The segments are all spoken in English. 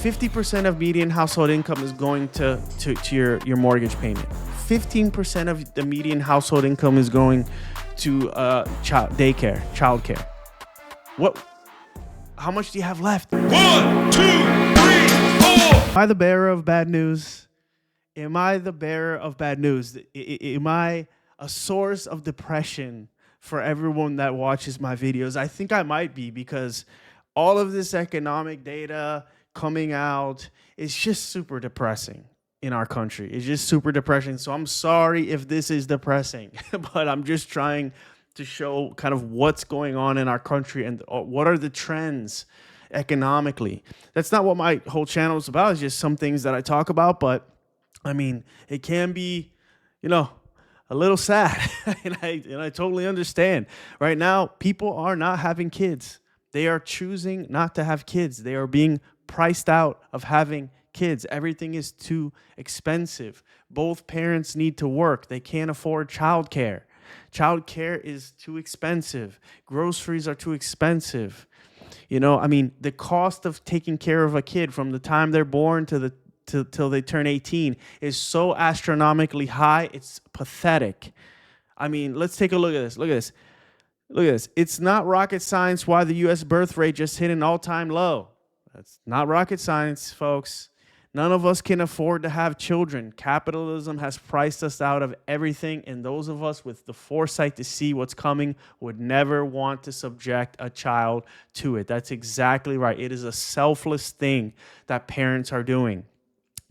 50% of median household income is going to your mortgage payment. 15% of the median household income is going to childcare. What? How much do you have left? 1, 2, 3, 4. Am I the bearer of bad news? Am I the bearer of bad news? Am I a source of depression for everyone that watches my videos? I think I might be, because all of this economic data coming out is just super depressing in our country. It's just super depressing. So I'm sorry if this is depressing, but I'm just trying to show kind of what's going on in our country and what are the trends economically. That's not what my whole channel is about. It's just some things that I talk about, but I mean, it can be, a little sad. and I totally understand. Right now, people are not having kids. They are choosing not to have kids. They are being priced out of having kids. Everything is too expensive. Both parents need to work. They can't afford childcare. Childcare is too expensive. Groceries are too expensive. The cost of taking care of a kid from the time they're born till they turn 18 is so astronomically high, it's pathetic. Let's take a look at this. Look at this. It's not rocket science why the U.S. birth rate just hit an all-time low. That's not rocket science, folks. None of us can afford to have children. Capitalism has priced us out of everything, and those of us with the foresight to see what's coming would never want to subject a child to it. That's exactly right. It is a selfless thing that parents are doing.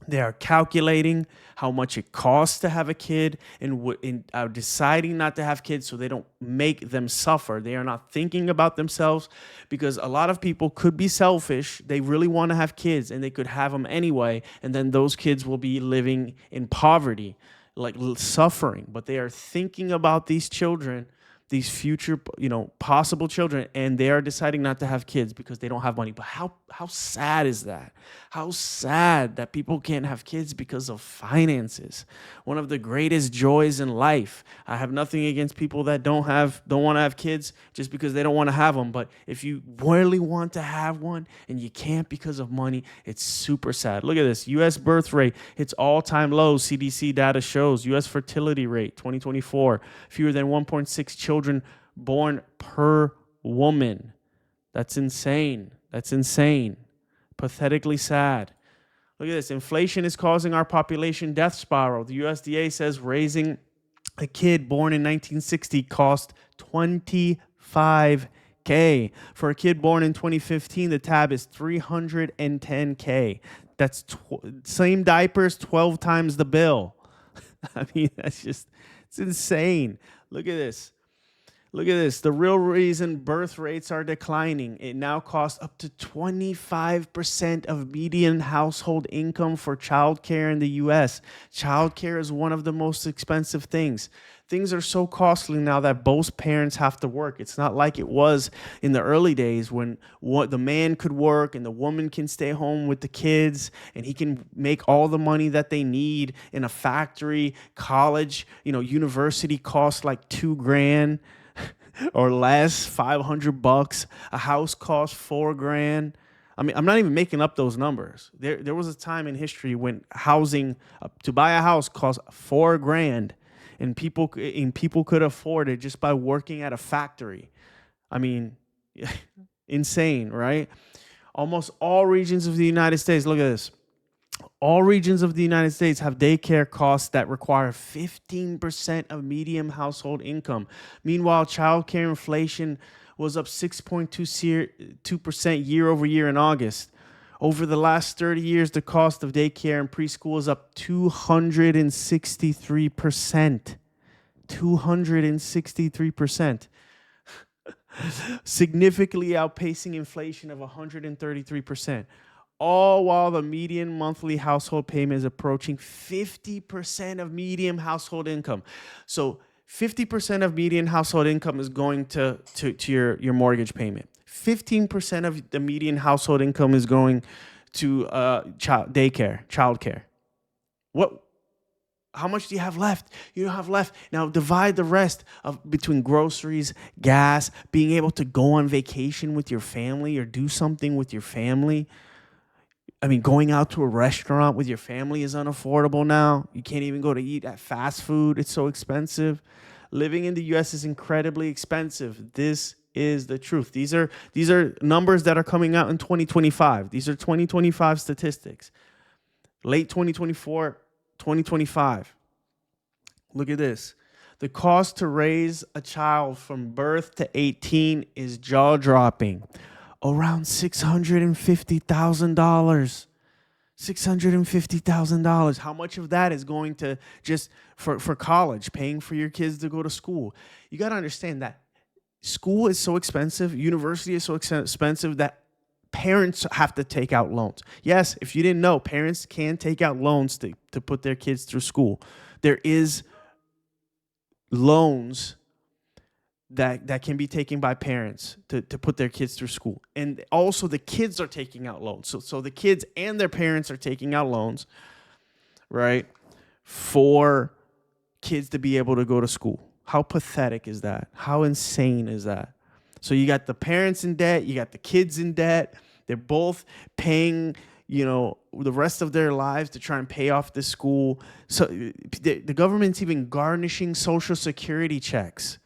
They are calculating how much it costs to have a kid and are deciding not to have kids so they don't make them suffer. They are not thinking about themselves, because a lot of people could be selfish. They really want to have kids and they could have them anyway. And then those kids will be living in poverty, like suffering. But they are thinking about these children, these future, possible children, and they are deciding not to have kids because they don't have money. But how sad is that? How sad that people can't have kids because of finances. One of the greatest joys in life. I have nothing against people that don't want to have kids just because they don't want to have them. But if you really want to have one and you can't because of money, it's super sad. Look at this. U.S. birth rate hits all-time lows. CDC data shows. U.S. fertility rate 2024, fewer than 1.6 children born per woman. That's insane. Pathetically sad. Look at this. Inflation is causing our population death spiral. The USDA says raising a kid born in 1960 cost $25K. For a kid born in 2015, the tab is $310K. That's same diapers, 12 times the bill. It's insane. Look at this. The real reason birth rates are declining. It now costs up to 25% of median household income for childcare in the U.S. Childcare is one of the most expensive things. Things are so costly now that both parents have to work. It's not like it was in the early days when the man could work and the woman can stay home with the kids and he can make all the money that they need in a factory. College, university costs like $2,000 or less, $500. A house costs $4,000. I'm not even making up those numbers. There was a time in history when housing to buy a house cost $4,000. And people could afford it just by working at a factory. Insane, right? Almost all regions of the United States, look at this. All regions of the United States have daycare costs that require 15% of median household income. Meanwhile, childcare inflation was up 6.2% year over year in August. Over the last 30 years, the cost of daycare and preschool is up 263%. 263%. Significantly outpacing inflation of 133%. All while the median monthly household payment is approaching 50% of median household income. So 50% of median household income is going to your mortgage payment. 15% of the median household income is going to childcare. What? How much do you have left? You don't have left. Now divide the rest between groceries, gas, being able to go on vacation with your family or do something with your family. I mean, going out to a restaurant with your family is unaffordable now. You can't even go to eat at fast food. It's so expensive. Living in the US is incredibly expensive. This is the truth. These are numbers that are coming out in 2025. These are 2025 statistics. Late 2024, 2025. Look at this. The cost to raise a child from birth to 18 is jaw dropping. Around $650,000. $650,000. How much of that is going to just for college, paying for your kids to go to school? You got to understand that school is so expensive, university is so expensive that parents have to take out loans. Yes, if you didn't know, parents can take out loans to put their kids through school. There is loans that can be taken by parents to put their kids through school. And also the kids are taking out loans. So the kids and their parents are taking out loans, right, for kids to be able to go to school. How pathetic is that? How insane is that? So you got the parents in debt, you got the kids in debt. They're both paying, the rest of their lives to try and pay off this school. So the government's even garnishing Social Security checks.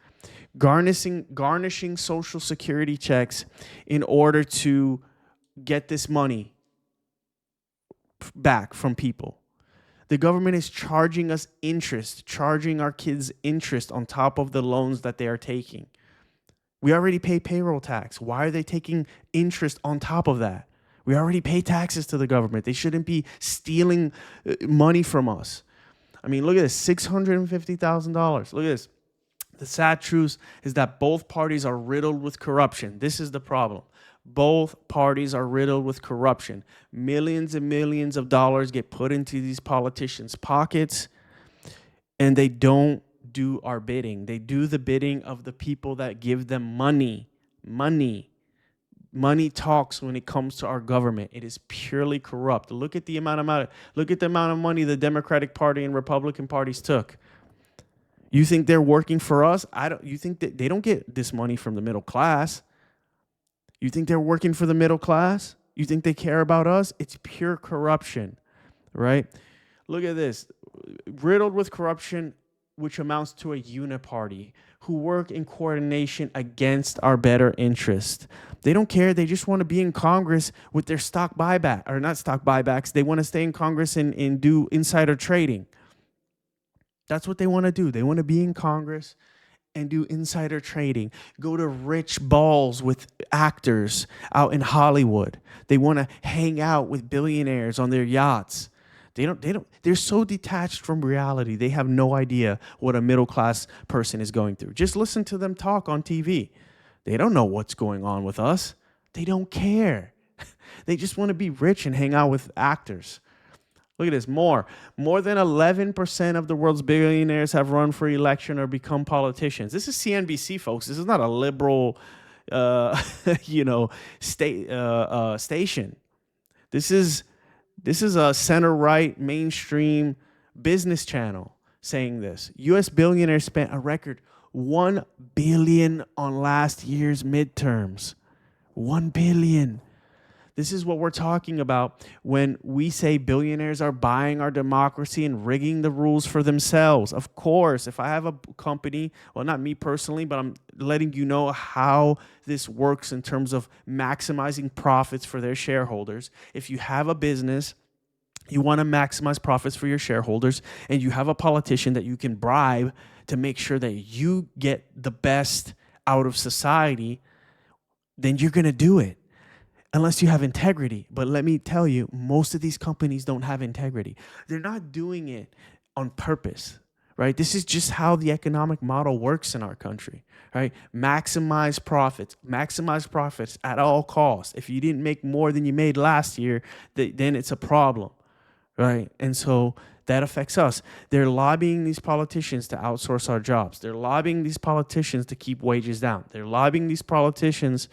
Garnishing Social Security checks in order to get this money back from people. The government is charging us interest, charging our kids interest on top of the loans that they are taking. We already pay payroll tax. Why are they taking interest on top of that? We already pay taxes to the government. They shouldn't be stealing money from us. I mean, look at this, $650,000. Look at this. The sad truth is that both parties are riddled with corruption. This is the problem. Both parties are riddled with corruption. Millions and millions of dollars get put into these politicians' pockets, and they don't do our bidding. They do the bidding of the people that give them money. Money talks when it comes to our government. It is purely corrupt. Look at the amount of money the Democratic Party and Republican parties took. You think they're working for us? You think that they don't get this money from the middle class? You think they're working for the middle class? You think they care about us? It's pure corruption, right? Look at this. Riddled with corruption, which amounts to a uniparty who work in coordination against our better interest. They don't care. They just want to be in Congress with their stock buyback, or not stock buybacks. They want to stay in Congress and do insider trading. That's what they want to do. They want to be in Congress and do insider trading, go to rich balls with actors out in Hollywood. They want to hang out with billionaires on their yachts. They're so detached from reality. They have no idea what a middle-class person is going through. Just listen to them talk on TV. They don't know what's going on with us. They don't care. They just want to be rich and hang out with actors. Look at this. More than 11% of the world's billionaires have run for election or become politicians. This is CNBC, folks. This is not a liberal, station. This is a center-right mainstream business channel saying this. U.S. billionaires spent a record $1 billion on last year's midterms. $1 billion. This is what we're talking about when we say billionaires are buying our democracy and rigging the rules for themselves. Of course, if I have a company, well, not me personally, but I'm letting you know how this works in terms of maximizing profits for their shareholders. If you have a business, you want to maximize profits for your shareholders, and you have a politician that you can bribe to make sure that you get the best out of society, then you're going to do it. Unless you have integrity. But let me tell you, most of these companies don't have integrity. They're not doing it on purpose, right? This is just how the economic model works in our country, right? Maximize profits at all costs. If you didn't make more than you made last year, then it's a problem, right? And so that affects us. They're lobbying these politicians to outsource our jobs. They're lobbying these politicians to keep wages down. They're lobbying these politicians,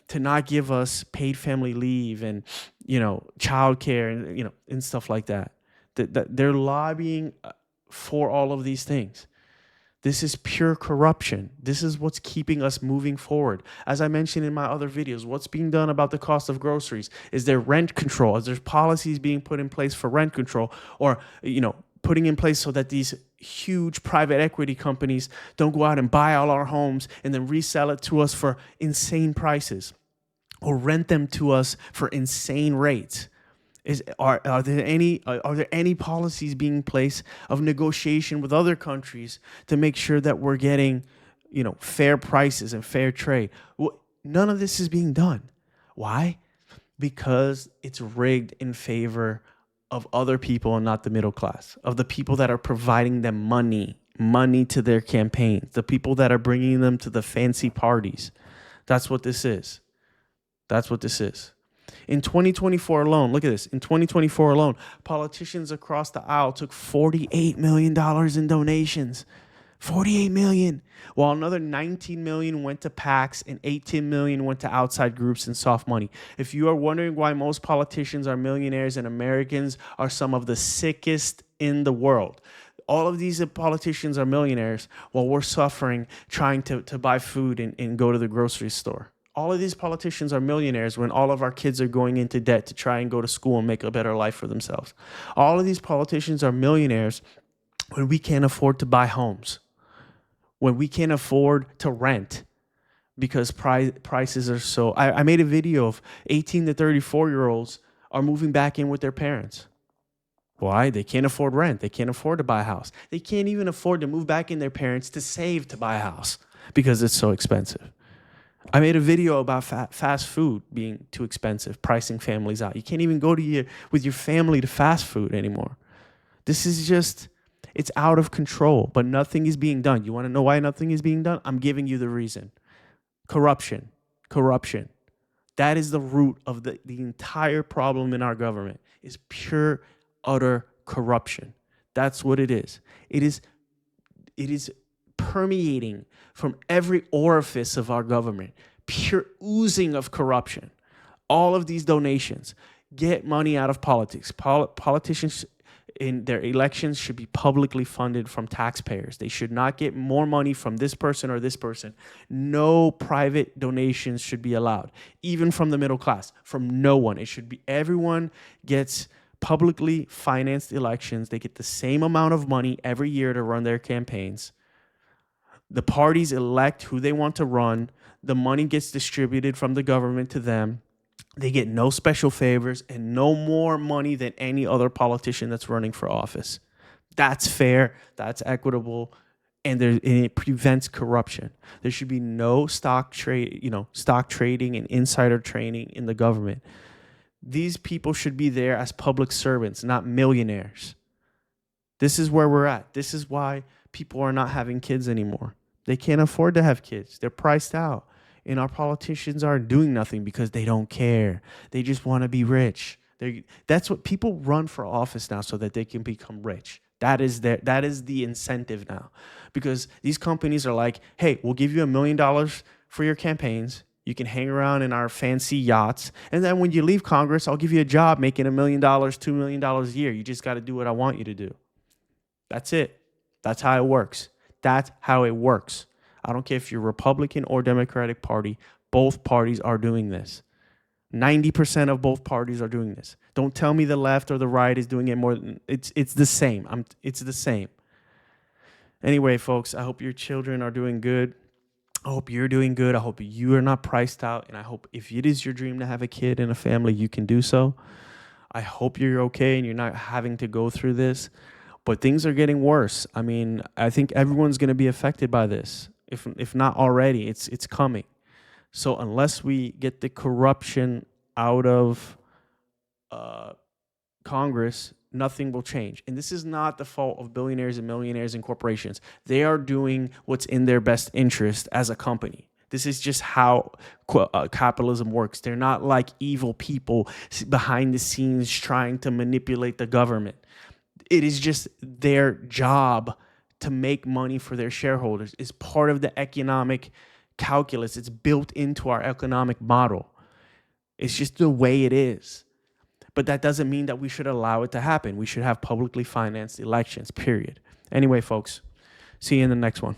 to not give us paid family leave and, childcare and, and stuff like that. They're lobbying for all of these things. This is pure corruption. This is what's keeping us moving forward. As I mentioned in my other videos, what's being done about the cost of groceries? Is there rent control? Is there policies being put in place for rent control, or putting in place so that these huge private equity companies don't go out and buy all our homes and then resell it to us for insane prices, or rent them to us for insane rates? Are there any policies being in place of negotiation with other countries to make sure that we're getting fair prices and fair trade? None of this is being done. Why? Because it's rigged in favor of other people and not the middle class, of the people that are providing them money to their campaigns, the people that are bringing them to the fancy parties. That's what this is. That's what this is. In 2024 alone, look at this. In 2024 alone, politicians across the aisle took $48 million in donations. 48 million. While another 19 million went to PACs and 18 million went to outside groups and soft money. If you are wondering why most politicians are millionaires and Americans are some of the sickest in the world, all of these politicians are millionaires while we're suffering trying to buy food and go to the grocery store. All of these politicians are millionaires when all of our kids are going into debt to try and go to school and make a better life for themselves. All of these politicians are millionaires when we can't afford to buy homes, when we can't afford to rent because prices are so... I made a video of 18 to 34-year-olds are moving back in with their parents. Why? They can't afford rent. They can't afford to buy a house. They can't even afford to move back in their parents to save to buy a house because it's so expensive. I made a video about fast food being too expensive, pricing families out. You can't even go with your family to fast food anymore. This is just, it's out of control, but nothing is being done. You want to know why nothing is being done? I'm giving you the reason. Corruption. That is the root of the entire problem in our government, is pure, utter corruption. That's what it is. It is permeating from every orifice of our government, pure oozing of corruption. All of these donations get money out of politics. Politicians in their elections should be publicly funded from taxpayers. They should not get more money from this person or this person. No private donations should be allowed, even from the middle class, from no one. It should be everyone gets publicly financed elections. They get the same amount of money every year to run their campaigns. The parties elect who they want to run. The money gets distributed from the government to them. They get no special favors and no more money than any other politician that's running for office. That's fair. That's equitable. And it prevents corruption. There should be no stock trading and insider trading in the government. These people should be there as public servants, not millionaires. This is where we're at. This is why people are not having kids anymore. They can't afford to have kids. They're priced out. And our politicians are doing nothing because they don't care. They just want to be rich. That's what people run for office now, so that they can become rich. That is the incentive now. Because these companies are like, hey, we'll give you $1 million for your campaigns. You can hang around in our fancy yachts. And then when you leave Congress, I'll give you a job making $1 million, $2 million a year. You just got to do what I want you to do. That's it. That's how it works. That's how it works. I don't care if you're Republican or Democratic Party. Both parties are doing this. 90% of both parties are doing this. Don't tell me the left or the right is doing it more than... It's the same. It's the same. Anyway, folks, I hope your children are doing good. I hope you're doing good. I hope you are not priced out. And I hope if it is your dream to have a kid and a family, you can do so. I hope you're okay and you're not having to go through this. But things are getting worse. I mean, I think everyone's going to be affected by this. If not already, it's coming. So unless we get the corruption out of Congress, nothing will change. And this is not the fault of billionaires and millionaires and corporations. They are doing what's in their best interest as a company. This is just how capitalism works. They're not like evil people behind the scenes trying to manipulate the government. It is just their job to make money for their shareholders. It's part of the economic calculus. It's built into our economic model. It's just the way it is. But that doesn't mean that we should allow it to happen. We should have publicly financed elections, period. Anyway, folks, see you in the next one.